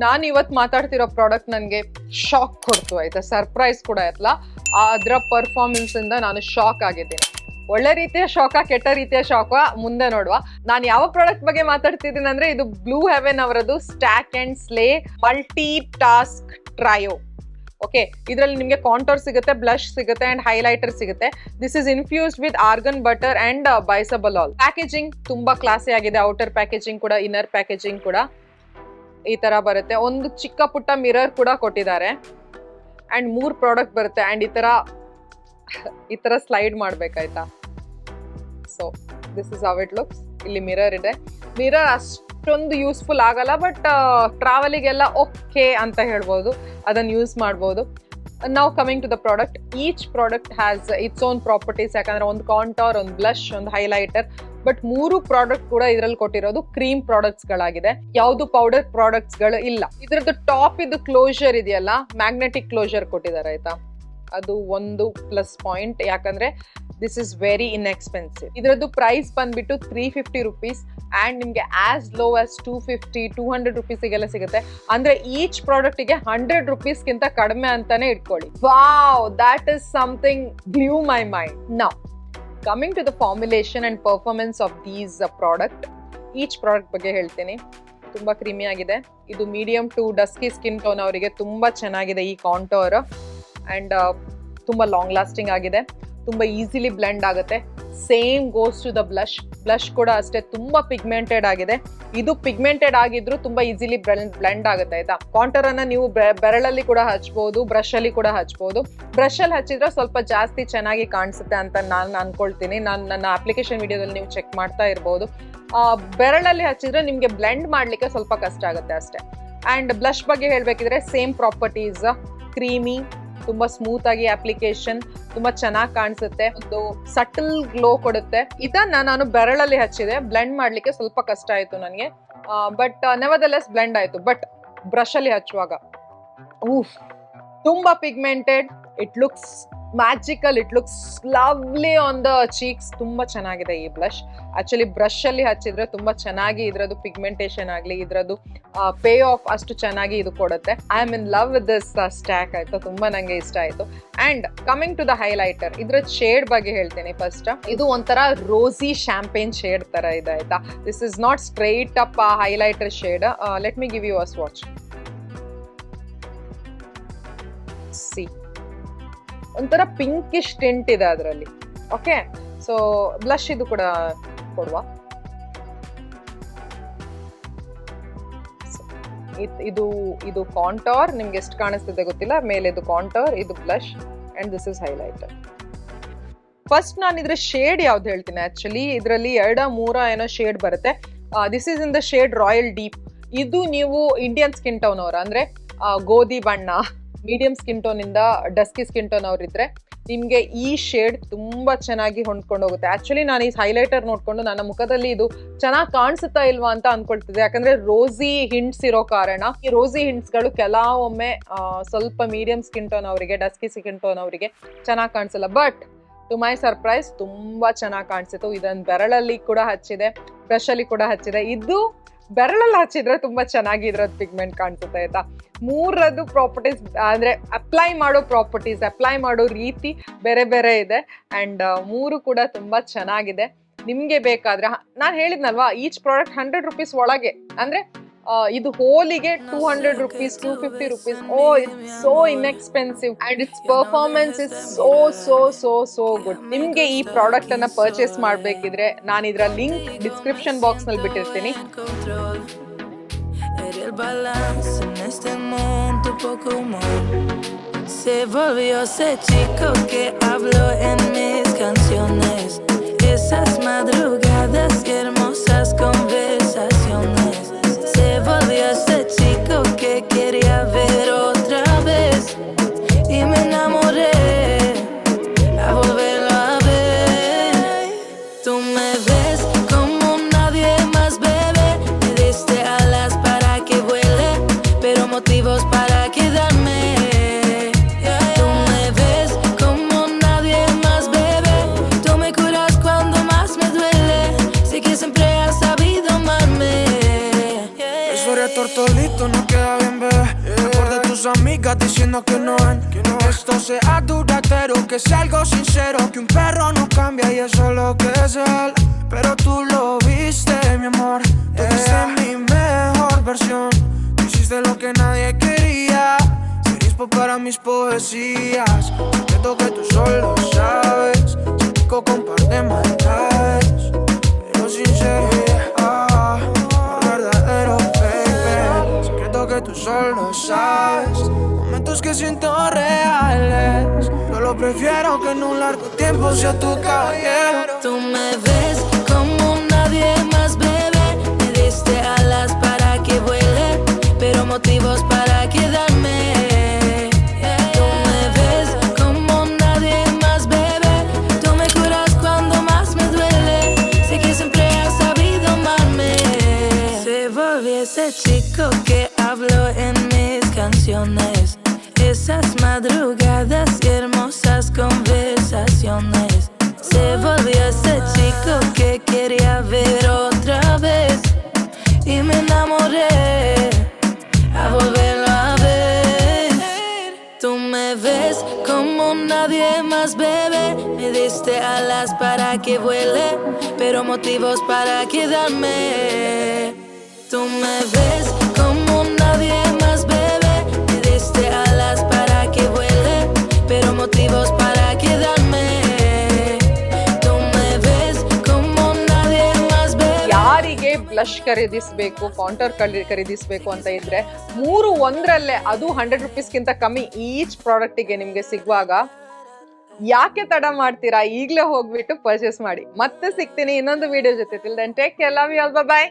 ನಾನು ಇವತ್ತು ಮಾತಾಡ್ತಿರೋ ಪ್ರಾಡಕ್ಟ್ ನನಗೆ ಶಾಕ್ ಕೊಡ್ತು ಆಯ್ತಾ, ಸರ್ಪ್ರೈಸ್ ಕೂಡ ಆಯ್ತಲ್ಲ. ಅದರ ಪರ್ಫಾರ್ಮೆನ್ಸ್ ಇಂದ ನಾನು ಶಾಕ್ ಆಗಿದ್ದೀನಿ. ಒಳ್ಳೆ ರೀತಿಯ ಶಾಕ, ಕೆಟ್ಟ ರೀತಿಯ ಶಾಕ ಮುಂದೆ ನೋಡುವ. ನಾನು ಯಾವ ಪ್ರಾಡಕ್ಟ್ ಬಗ್ಗೆ ಮಾತಾಡ್ತಿದ್ದೀನಿ ಅಂದ್ರೆ ಇದು ಬ್ಲೂ ಹೆವೆನ್ ಅವರದ್ದು stack and slay multi task trio. Okay, ಇದರಲ್ಲಿ ನಿಮಗೆ ಕಾಂಟೋರ್ ಸಿಗುತ್ತೆ, ಬ್ಲಶ್ ಸಿಗುತ್ತೆ ಅಂಡ್ ಹೈಲೈಟರ್ ಸಿಗುತ್ತೆ. This is infused with argan butter and bisabolol. Packaging ತುಂಬಾ ಕ್ಲಾಸಿ ಆಗಿದೆ. ಔಟರ್ ಪ್ಯಾಕೇಜಿಂಗ್ ಕೂಡ, ಇನ್ನರ್ ಪ್ಯಾಕೇಜಿಂಗ್ ಕೂಡ ಈ ತರ ಬರುತ್ತೆ. ಒಂದು ಚಿಕ್ಕ ಪುಟ್ಟ ಮಿರರ್ ಕೂಡ ಕೊಟ್ಟಿದ್ದಾರೆ ಅಂಡ್ 3 ಪ್ರಾಡಕ್ಟ್ ಬರುತ್ತೆ. ಅಂಡ್ ಈ ತರ ಸ್ಲೈಡ್ ಮಾಡ್ಬೇಕಾಯ್ತಾ. So this is how it looks. ಇಲ್ಲಿ ಮಿರರ್ ಇದೆ. ಮಿರರ್ ಅಷ್ಟೊಂದು ಯೂಸ್ಫುಲ್ ಆಗಲ್ಲ, ಬಟ್ ಟ್ರಾವೆಲಿಗೆಲ್ಲ ಓಕೆ ಅಂತ ಹೇಳ್ಬೋದು, ಅದನ್ನು ಯೂಸ್ ಮಾಡ್ಬೋದು. ನಾವು coming to the product. Each product has its own properties. ಯಾಕಂದ್ರೆ ಒಂದು ಕಾಂಟೋರ್, ಒಂದು ಬ್ಲಶ್, ಒಂದು ಹೈಲೈಟರ್. ಬಟ್ 3 ಪ್ರಾಡಕ್ಟ್ ಕೂಡ ಇದರಲ್ಲಿ ಕೊಟ್ಟಿರೋದು ಕ್ರೀಮ್ ಪ್ರಾಡಕ್ಟ್ಸ್ ಗಳಾಗಿದೆ. ಯಾವುದು ಪೌಡರ್ ಪ್ರಾಡಕ್ಟ್ಸ್ ಗಳು ಇಲ್ಲ. ಇದರದ್ದು ಟಾಪ್ ಇದು ಕ್ಲೋಜರ್ ಇದೆಯಲ್ಲ, ಮ್ಯಾಗ್ನೆಟಿಕ್ ಕ್ಲೋಜರ್ ಕೊಟ್ಟಿದ್ದಾರೆ ಆಯ್ತಾ. ಅದು ಒಂದು ಪ್ಲಸ್ ಪಾಯಿಂಟ್. ಯಾಕಂದ್ರೆ ದಿಸ್ ಇಸ್ ವೆರಿ ಇನ್ಎಕ್ಸ್ಪೆನ್ಸಿವ್. ಇದರದ್ದು ಪ್ರೈಸ್ ಬಂದ್ಬಿಟ್ಟು 350 ರುಪೀಸ್ ಅಂಡ್ ನಿಮ್ಗೆ ಆಸ್ ಲೋ ಆಸ್ 250, 200 ರುಪೀಸಿಗೆಲ್ಲ ಸಿಗುತ್ತೆ. ಅಂದ್ರೆ ಈಚ್ ಪ್ರಾಡಕ್ಟಿಗೆ 100 ರುಪೀಸ್ಗಿಂತ ಕಡಿಮೆ ಅಂತಾನೆ ಇಟ್ಕೊಳ್ಳಿ. Wow, that is something blew my mind. Now coming to the formulation and performance of these product. Each product ಬಗ್ಗೆ ಹೇಳ್ತೀನಿ. ತುಂಬಾ ಕ್ರೀಮಿ ಆಗಿದೆ. ಇದು medium to dusky skin tone ಅವರಿಗೆ ತುಂಬಾ ಚೆನ್ನಾಗಿದೆ ಈ ಕಾಂಟೋರ್. ಅಂಡ್ ತುಂಬಾ ಲಾಂಗ್ ಲಾಸ್ಟಿಂಗ್ ಆಗಿದೆ. ತುಂಬಾ ಈಸಿಲಿ ಬ್ಲೆಂಡ್ ಆಗುತ್ತೆ. Same goes to the blush. Blush ಕೂಡ ಅಷ್ಟೇ ತುಂಬಾ ಪಿಗ್ಮೆಂಟೆಡ್ ಆಗಿದೆ. ಇದು ಪಿಗ್ಮೆಂಟೆಡ್ ಆಗಿದ್ರು ತುಂಬಾ ಈಸಿಲಿ ಬ್ಲೆಂಡ್ ಆಗುತ್ತೆ ಆಯ್ತಾ. ಕಾಂಟೋರ್ ಅನ್ನ ನೀವು ಬೆರಳಲ್ಲಿ ಕೂಡ ಹಚ್ಬಹುದು, ಬ್ರಷ್ ಅಲ್ಲಿ ಕೂಡ ಹಚ್ಬಹುದು. ಬ್ರಷ್ ಅಲ್ಲಿ ಹಚ್ಚಿದ್ರೆ ಸ್ವಲ್ಪ ಜಾಸ್ತಿ ಚೆನ್ನಾಗಿ ಕಾಣಿಸುತ್ತೆ ಅಂತ ನಾನು ಅನ್ಕೊಳ್ತೀನಿ. ನಾನು ನನ್ನ ಅಪ್ಲಿಕೇಶನ್ ವಿಡಿಯೋದಲ್ಲಿ ನೀವು ಚೆಕ್ ಮಾಡ್ತಾ ಇರ್ಬೋದು. ಬೆರಳಲ್ಲಿ ಹಚ್ಚಿದ್ರೆ ನಿಮ್ಗೆ ಬ್ಲೆಂಡ್ ಮಾಡ್ಲಿಕ್ಕೆ ಸ್ವಲ್ಪ ಕಷ್ಟ ಆಗುತ್ತೆ ಅಷ್ಟೇ. ಅಂಡ್ ಬ್ಲಶ್ ಬಗ್ಗೆ ಹೇಳ್ಬೇಕಿದ್ರೆ ಸೇಮ್ ಪ್ರಾಪರ್ಟೀಸ್. ಕ್ರೀಮಿ, ತುಂಬಾ ಸ್ಮೂತ್ ಆಗಿ ಅಪ್ಲಿಕೇಶನ್, ತುಂಬಾ ಚೆನ್ನಾಗಿ ಕಾಣಿಸುತ್ತೆ, ಒಂದು ಸಟಲ್ ಗ್ಲೋ ಕೊಡುತ್ತೆ. ಇದನ್ನ ನಾನು ಬೆರಳಲ್ಲಿ ಹಚ್ಚಿದೆ. ಬ್ಲೆಂಡ್ ಮಾಡ್ಲಿಕ್ಕೆ ಸ್ವಲ್ಪ ಕಷ್ಟ ಆಯ್ತು ನನಗೆ, ಬಟ್ ನೆವರ್ದಲೆಸ್ ಬ್ಲೆಂಡ್ ಆಯ್ತು. ಬಟ್ ಬ್ರಷ್ ಅಲ್ಲಿ ಹಚ್ಚುವಾಗ ತುಂಬಾ pigmented. It looks magical, it looks lovely on the cheeks. ತುಂಬಾ ಚೆನ್ನಾಗಿದೆ ಈ ಬ್ಲಶ್. ಆಕ್ಚುಲಿ ಬ್ರಷ್ ಅಲ್ಲಿ ಹಚ್ಚಿದ್ರೆ ತುಂಬಾ ಚೆನ್ನಾಗಿ ಇದ್ರದ್ದು ಪಿಗ್ಮೆಂಟೇಷನ್ ಆಗ್ಲಿ, ಇದ್ರದ್ದು ಪೇ ಆಫ್ ಅಷ್ಟು ಚೆನ್ನಾಗಿ ಇದು ಕೊಡುತ್ತೆ. I am in love with this stack ಆಯ್ತು. ತುಂಬಾ ನಂಗೆ ಇಷ್ಟ ಆಯ್ತು. And coming to the highlighter, ಇದ್ರ ಶೇಡ್ ಬಗ್ಗೆ ಹೇಳ್ತೀನಿ ಫಸ್ಟ್. ಇದು ಒಂಥರ ರೋಸಿ ಶಾಂಪೇನ್ ಶೇಡ್ ತರ ಇದೆ ಆಯ್ತಾ. This is not straight up highlighter shade. Let me give you a swatch. See, ಒಂಥರ ಪಿಂಕಿಶ್ ಟಿಂಟ್ ಇದೆ ಅದರಲ್ಲಿ. ಓಕೆ, ಸೊ ಬ್ಲಶ್ ಇದು ಕೂಡ ಕೊಡುವ. ಇದು ಕಾಂಟೋರ್, ನಿಮ್ಗೆ ಎಷ್ಟು ಕಾಣಿಸ್ತಿದೆ ಗೊತ್ತಿಲ್ಲ. ಮೇಲೆ ಇದು ಕಾಂಟೋರ್, ಇದು blush and this is highlighter. First ನಾನು ಇದ್ರ ಶೇಡ್ ಯಾವ್ದು ಹೇಳ್ತೀನಿ. ಆಕ್ಚುಲಿ ಇದರಲ್ಲಿ 2-3 ಏನೋ ಶೇಡ್ ಬರುತ್ತೆ. This is in the shade royal deep. ಇದು ನೀವು ಇಂಡಿಯನ್ ಸ್ಕಿನ್ ಟೋನ್ ಅವರ, ಅಂದ್ರೆ ಗೋಧಿ ಬಣ್ಣ, ಮೀಡಿಯಂ ಸ್ಕಿನ್ ಟೋನ್ ಇಂದ ಡಸ್ಕಿ ಸ್ಕಿನ್ ಟೋನ್ ಅವ್ರಿದ್ರೆ ನಿಮ್ಗೆ ಈ ಶೇಡ್ ತುಂಬಾ ಚೆನ್ನಾಗಿ ಹೊಂದ್ಕೊಂಡು ಹೋಗುತ್ತೆ. ಆಕ್ಚುಲಿ ನಾನು ಈ ಹೈಲೈಟರ್ ನೋಡ್ಕೊಂಡು ನನ್ನ ಮುಖದಲ್ಲಿ ಇದು ಚೆನ್ನಾಗಿ ಕಾಣಿಸುತ್ತಾ ಇಲ್ವಾ ಅಂತ ಅನ್ಕೊಳ್ತಿದ್ದೆ. ಯಾಕಂದ್ರೆ ರೋಸಿ ಹಿಂಟ್ಸ್ ಇರೋ ಕಾರಣ. ಈ ರೋಸಿ ಹಿಂಟ್ಸ್ ಗಳು ಕೆಲವೊಮ್ಮೆ ಸ್ವಲ್ಪ ಮೀಡಿಯಂ ಸ್ಕಿನ್ ಟೋನ್ ಅವರಿಗೆ, ಡಸ್ಕಿ ಸ್ಕಿನ್ ಟೋನ್ ಅವರಿಗೆ ಚೆನ್ನಾಗಿ ಕಾಣಿಸಲ್ಲ. ಬಟ್ ಟು ಮೈ ಸರ್ಪ್ರೈಸ್ ತುಂಬಾ ಚೆನ್ನಾಗಿ ಕಾಣಿಸಿತು. ಇದನ್ನ ಬೆರಳಲ್ಲಿ ಕೂಡ ಹಚ್ಚಿದೆ, ಬ್ರಷ್ ಅಲ್ಲಿ ಕೂಡ ಹಚ್ಚಿದೆ. ಇದು ಬೆರಳಲ್ಲಿ ಹಚ್ಚಿದ್ರೆ ತುಂಬಾ ಚೆನ್ನಾಗಿ ಇದ್ರದ್ದು ಪಿಗ್ಮೆಂಟ್ ಕಾಣಿಸುತ್ತೆ ಆಯ್ತಾ. 3ರದ್ದು ಪ್ರಾಪರ್ಟೀಸ್ ಅಂದ್ರೆ ಅಪ್ಲೈ ಮಾಡೋ ಪ್ರಾಪರ್ಟೀಸ್, ಅಪ್ಲೈ ಮಾಡೋ ರೀತಿ ಬೇರೆ ಬೇರೆ ಇದೆ. ಅಂಡ್ 3 ಕೂಡ ತುಂಬಾ ಚೆನ್ನಾಗಿದೆ. ನಿಮ್ಗೆ ಬೇಕಾದ್ರೆ ನಾನು ಹೇಳಿದ್ನಲ್ವಾ, ಈಚ್ ಪ್ರಾಡಕ್ಟ್ 100 ರುಪೀಸ್ ಒಳಗೆ. ಅಂದ್ರೆ ಇದು ಹೋಲಿಗೆ 200 rupees, 250 rupees. Oh, it's so inexpensive and its performance is so good. ನಿಮ್ಗೆ ಈ ಪ್ರಾಡಕ್ಟ್ ಅನ್ನ ಪರ್ಚೇಸ್ ಮಾಡ್ಬೇಕಿದ್ರೆ ನಾನು ಇದರ ಲಿಂಕ್ ಡಿಸ್ಕ್ರಿಪ್ಷನ್ ಬಾಕ್ಸ್ ನಲ್ಲಿ ಬಿಟ್ಟಿರ್ತೀನಿ. El balance en este mundo poco humano. Se volvió ese chico que habló en mis canciones. Esas madrugadas y hermosas conversaciones. Se volvió ese chico que quería ver otra vez. Y me enamoré a volverlo a ver. Tú me ves como nadie más, bebé. Me diste alas para que vuele, pero motivos para quedarme. Tú me ves como nadie más, bebé. Tú me curas cuando más me duele. estás diciendo que no ven, esto sea duradero, que sea algo sincero, que un perro no cambia y eso es lo que es él. Pero tú lo viste, mi amor, tú viste mi mejor versión. Tú hiciste lo que nadie quería, ser inspo para mis poesías. Secreto que tú solo sabes, chico con par de maldades, pero sincero, verdadero, baby. Secreto que tú solo sabes, momentos que siento reales. Yo lo prefiero que en un largo tiempo sea tu caballero. Tú me ves como nadie más, bebé. Me diste alas para que vuele, pero motivos para quedarme. Tú me ves como nadie más, bebé. Tú me curas cuando más me duele. Sé que siempre has sabido amarme. Se volvió ese chico que habló en mis canciones. Esas madrugadas y hermosas conversaciones. Se volvió ese chico que quería ver otra vez. Y me enamoré a volverlo a ver. Tú me ves como nadie más, bebé. Me diste alas para que vuele, pero motivos para quedarme. Tú me ves como nadie más, bebé. Me diste alas para que vuele, pero motivos para quedarme. Tú me ves como nadie más, bebé. ಯಾರಿಗೆ blush ಖರೀದಿಸಬೇಕು, counter ಖರೀದಿಸಬೇಕು ಅಂತ ಇದ್ರೆ 3 ಒಂದರಲ್ಲೇ, ಅದು 100 ರುಪೀಸ್ಗಿಂತ ಕಮ್ಮಿ each ಪ್ರಾಡಕ್ಟಿಗೆ ನಿಮ್ಗೆ ಸಿಗುವಾಗ ಯಾಕೆ ತಡ ಮಾಡ್ತೀರಾ? ಈಗಲೇ ಹೋಗ್ಬಿಟ್ಟು ಪರ್ಚೇಸ್ ಮಾಡಿ. ಮತ್ತೆ ಸಿಗ್ತೀನಿ ಇನ್ನೊಂದು ವಿಡಿಯೋ ಜೊತೆ. Till then take care, love you all, bye by.